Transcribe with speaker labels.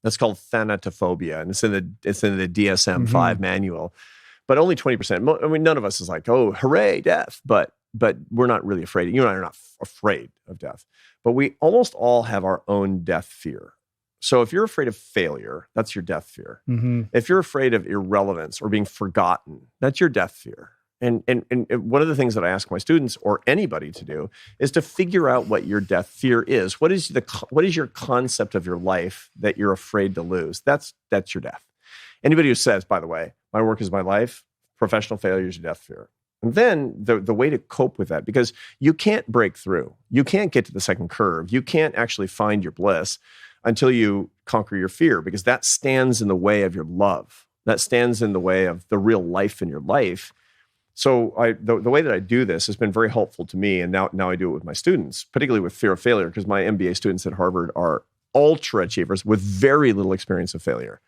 Speaker 1: That's called thanatophobia, and it's in the DSM-5 manual. But only 20%. I mean, none of us is like, oh, hooray, death. But we're not really afraid. You and I are not afraid of death. But we almost all have our own death fear. So if you're afraid of failure, that's your death fear. If you're afraid of irrelevance or being forgotten, that's your death fear. And one of the things that I ask my students or anybody to do is to figure out what your death fear is. What is your concept of your life that you're afraid to lose? That's your death. Anybody who says, by the way, my work is my life, professional failure is your death fear. And then the way to cope with that, because you can't break through. You can't get to the second curve. You can't actually find your bliss until you conquer your fear, because that stands in the way of your love. That stands in the way of the real life in your life. So the way that I do this has been very helpful to me, and now I do it with my students, particularly with fear of failure, because my MBA students at Harvard are ultra achievers with very little experience of failure.